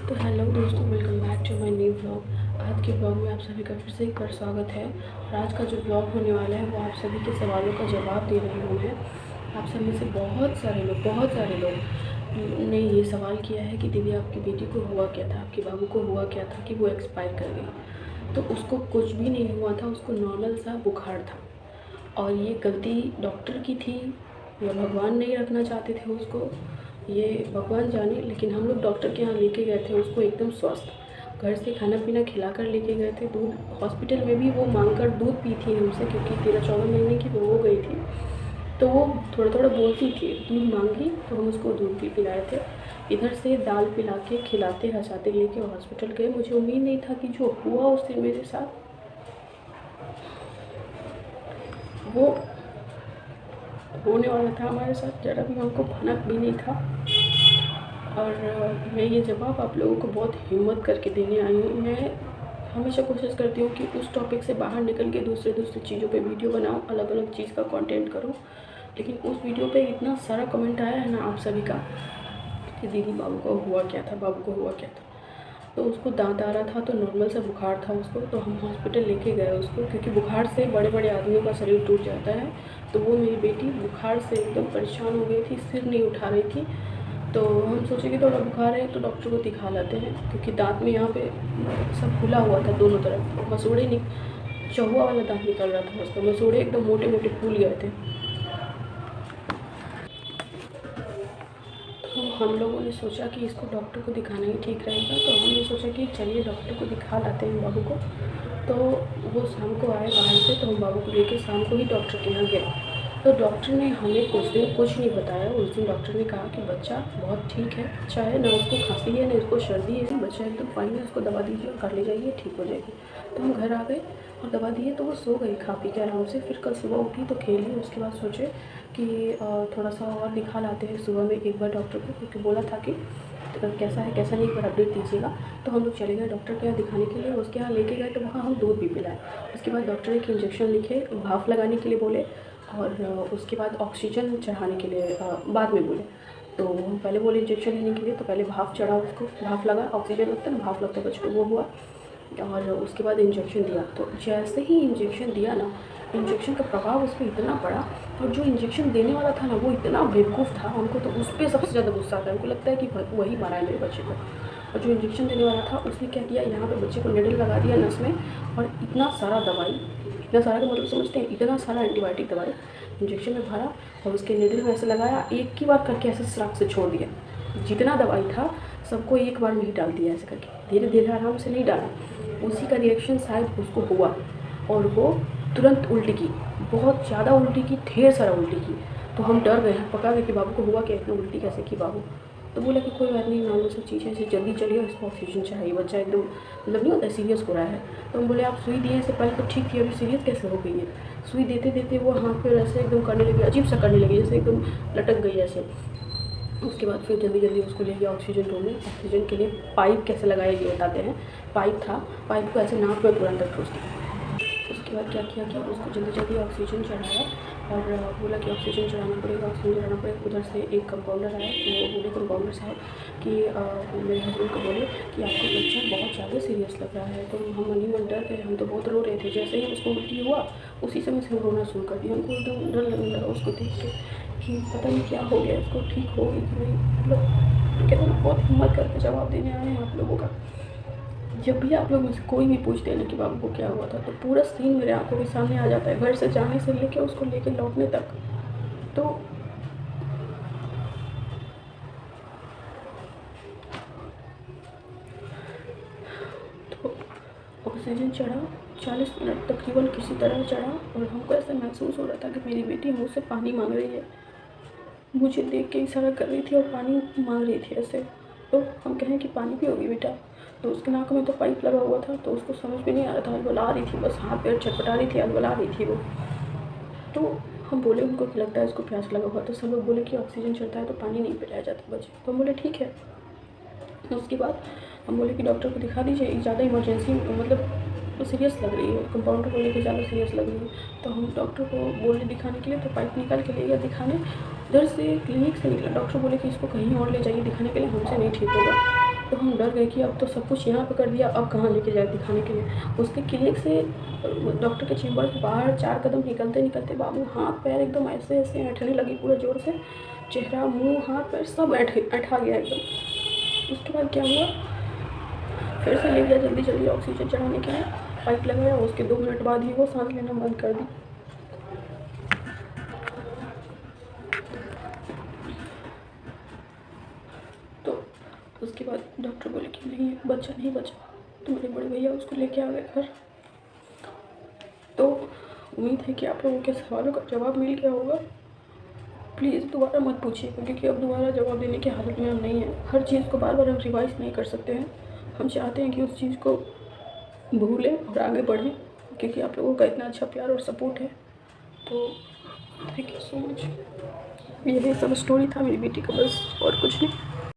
तो हेलो दोस्तों, welcome back to my new blog. आज के ब्लॉग में आप सभी का फिर से एक बार स्वागत है। और आज का जो ब्लॉग होने वाला है वो आप सभी के सवालों का जवाब दे रही हूँ मैं। आप सब में से बहुत सारे लोग ने ये सवाल किया है कि दीदी आपकी बेटी को हुआ क्या था, आपके बाबू को हुआ क्या था कि वो एक्सपायर कर गई। तो उसको कुछ भी नहीं हुआ था, उसको नॉर्मल सा बुखार था। और ये गलती डॉक्टर की थी या भगवान नहीं रखना चाहते थे उसको, ये भगवान जाने। लेकिन हम लोग डॉक्टर के यहाँ लेके गए थे उसको एकदम स्वस्थ। घर से खाना पीना खिला कर लेके गए थे। दूध हॉस्पिटल में भी वो मांग कर दूध पी थी हमसे, क्योंकि 13-14 महीने की वो हो गई थी। तो वो थोड़ा थोड़ा बोलती थी, दूध मांगी तो हम उसको दूध भी पिलाए थे। इधर से दाल पिला के खिलाते हँसाते लेके हॉस्पिटल गए। मुझे उम्मीद नहीं था कि जो हुआ उस दिन मेरे साथ वो होने वाला था हमारे साथ। ज़रा भी हमको भनक भी नहीं था। और मैं ये जवाब आप लोगों को बहुत हिम्मत करके देने आई हूँ। मैं हमेशा कोशिश करती हूँ कि उस टॉपिक से बाहर निकल के दूसरे चीज़ों पे वीडियो बनाऊँ, अलग अलग चीज़ का कंटेंट करूँ। लेकिन उस वीडियो पे इतना सारा कमेंट आया है ना आप सभी का कि दीदी बाबू को हुआ क्या था, बाबू को हुआ क्या था। तो उसको दांत आ रहा था, तो नॉर्मल सा बुखार था उसको। तो हम हॉस्पिटल लेके गए उसको, क्योंकि बुखार से बड़े बड़े आदमियों का शरीर टूट जाता है। तो वो मेरी बेटी बुखार से एकदम परेशान हो गई थी, सिर नहीं उठा रही थी। तो हम सोचे कि थोड़ा बुखार है तो डॉक्टर को दिखा लाते हैं, क्योंकि दांत में यहाँ पे सब खुला हुआ था दोनों तरफ। मसूड़े चौवा वाला दांत निकल रहा था उसका, मसूड़े एकदम मोटे मोटे फूल गए थे। तो हम लोगों ने सोचा कि इसको डॉक्टर को दिखाना ही ठीक रहेगा। तो हमने सोचा कि चलिए डॉक्टर को दिखा लाते हैं बाबू को। तो वो शाम को आए बाहर से, तो हम बाबू को लेके शाम को ही डॉक्टर के यहाँ गए। तो डॉक्टर ने हमें कुछ दिन कुछ नहीं बताया। उस दिन डॉक्टर ने कहा कि बच्चा बहुत ठीक है, अच्छा है, ना उसको खांसी है ना उसको सर्दी है, बच्चा एकदम फाइन है, उसको दवा दीजिए और घर ले जाइए, ठीक हो जाएगी। तो हम घर आ गए और दवा दिए तो वो सो गई खा पी के आराम से। फिर कल सुबह उठी तो खेली। उसके बाद सोचे कि थोड़ा सा और दिखा लाते हैं सुबह में एक बार डॉक्टर को, क्योंकि बोला था कि कैसा है कैसा नहीं एक बार अपडेट दीजिएगा। तो हम लोग चले गए डॉक्टर के यहाँ दिखाने के लिए। उसके यहाँ लेके गए तो वहाँ हम दूध भी पिलाए। उसके बाद डॉक्टर एक इंजेक्शन लिखे, भाप लगाने के लिए बोले। और उसके बाद ऑक्सीजन चढ़ाने के लिए बाद में बोले। तो हम पहले बोले इंजेक्शन लेने के लिए, तो पहले भाप चढ़ा, उसको भाप लगा। ऑक्सीजन लगता है ना, भाप लगता है बच्चे को, वो हुआ। और उसके बाद इंजेक्शन दिया। तो जैसे ही इंजेक्शन दिया ना, इंजेक्शन का प्रभाव उस पर इतना पड़ा। और जो इंजेक्शन देने वाला था ना वो इतना बेवकूफ़ था, हमको तो उस पर सबसे ज़्यादा गुस्सा आता है। हमको लगता है कि वही मारा है मेरे बच्चे को। और जो इंजेक्शन देने वाला था उसने क्या किया, यहाँ पे बच्चे को निडल लगा दिया नस में। और इतना सारा दवाई, इतना सारा का मतलब समझते हैं, इतना सारा एंटीबायोटिक दवाई इंजेक्शन में भरा और उसके निडल में ऐसे लगाया, एक ही बार करके ऐसे सराख से छोड़ दिया। जितना दवाई था सबको एक बार में ही डाल दिया ऐसे करके, धीरे धीरे आराम से नहीं डाला। उसी का रिएक्शन शायद उसको हुआ और वो तुरंत उल्टी की, बहुत ज़्यादा उल्टी की, ढेर सारा उल्टी की। तो हम डर गए, पका गए कि बाबू को हुआ क्या, इतना उल्टी कैसे की बाबू। तो बोला कि कोई बात नहीं, नॉर्मल सब चीज़ है, इसे जल्दी चलिए, इसको ऑक्सीजन चाहिए, बच्चा एकदम मतलब नहीं होता सीरियस हो रहा है। तो हम बोले आप सुई दिए इससे पहले तो ठीक थी, अभी सीरियस कैसे हो गई है। सुई देते देते वो हाथ पे ऐसे एकदम करने लगी, अजीब सा करने लगी, जैसे एकदम लटक गई ऐसे। उसके बाद फिर जल्दी जल्दी उसको ले गया ऑक्सीजन रूम में। ऑक्सीजन के लिए पाइप कैसे लगाया ये बताते हैं। पाइप था, पाइप को ऐसे नाक में तुरंत ठूस दिया। उसके बाद क्या किया कि उसको जल्दी जल्दी ऑक्सीजन चढ़ाया और बोला कि ऑक्सीजन चढ़ाना पड़ेगा, ऑक्सीजन चढ़ाना पड़ेगा। उधर से एक कंपाउंडर आया, वो बोले कंपाउंडर साहब कि मेरे हस्बैंड को बोले कि आपका बच्चा बहुत ज़्यादा सीरियस लग रहा है। तो हम मनी मन डर गए, हम तो बहुत रो रहे थे। जैसे ही उसको उल्टी हुआ उसी समय से हम रोना शुरू कर दिया। हमको एकदम डर लगने लगा उसको देख के कि पता नहीं क्या हो गया, इसको ठीक होगी कि नहीं। मतलब कहते हैं बहुत हिम्मत करके जवाब देने आए हैं आप लोगों का। जब भी आप लोग में से कोई भी पूछते हैं ना कि बाबू को क्या हुआ था, तो पूरा सीन मेरे आंखों के सामने आ जाता है, घर से जाने से लेके उसको लेके लौटने तक। तो ऑक्सीजन चढ़ा, 40 मिनट तकरीबन किसी तरह चढ़ा। और हमको ऐसा महसूस हो रहा था कि मेरी बेटी मुझसे पानी मांग रही है, मुझे देख के इशारा कर रही थी और पानी मांग रही थी ऐसे। तो हम कहें कि पानी पियोगी बेटा, तो उसके नाक में तो पाइप लगा हुआ था, तो उसको समझ में नहीं आ रहा था, अलबला रही थी, बस हाथ पैर छटपटा रही थी, अलबला रही थी वो। तो हम बोले उनको कि लगता है इसको प्यास लगा हुआ। तो सब लोग बोले कि ऑक्सीजन चढ़ता है तो पानी नहीं पिलाया जाता बच्चे। तो हम बोले ठीक है। उसके बाद हम बोले कि डॉक्टर को दिखा दीजिए, ज़्यादा इमरजेंसी मतलब सीरियस लग रही है, कंपाउंडर बोले कि ज़्यादा सीरियस लग रही है। तो हम डॉक्टर को बोले दिखाने के लिए, तो पाइप निकाल के ले गया दिखाने। उधर से क्लिनिक से निकला, डॉक्टर बोले कि इसको कहीं और ले जाइए दिखाने के लिए, हमसे नहीं ठीक होगा। तो हम डर गए कि अब तो सब कुछ यहाँ पे कर दिया, अब कहाँ लेके जाए दिखाने के लिए। उसके क्लिनिक से डॉक्टर के चेम्बर के बाहर 4 कदम निकलते निकलते बाबू हाथ पैर एकदम ऐसे ऐसे ऐंठने लगी पूरा ज़ोर से, चेहरा मुँह हाथ पैर सब ऐंठा गया एकदम। उसके बाद क्या हुआ, फिर से ले गया जल्दी जल्दी ऑक्सीजन चढ़ाने के लिए, पाइप लगाया। उसके 2 मिनट बाद ही वो सांस लेना बंद कर दी। तो उसके बाद डॉक्टर बोले कि नहीं बच्चा नहीं बचा, तो मेरे बड़े भैया उसको लेके आ गए घर। तो उम्मीद है कि आप लोगों के सवालों का जवाब मिल गया होगा। प्लीज़ दोबारा मत पूछिएगा, क्योंकि अब दोबारा जवाब देने की हालत में हम नहीं हैं। हर चीज़ को बार बार हम रिवाइज़ नहीं कर सकते हैं। हम चाहते हैं कि उस चीज़ को भूलें और आगे बढ़ें, क्योंकि आप लोगों का इतना अच्छा प्यार और सपोर्ट है। तो थैंक यू सो मच। यही सब स्टोरी था मेरी बेटी का, बस और कुछ नहीं।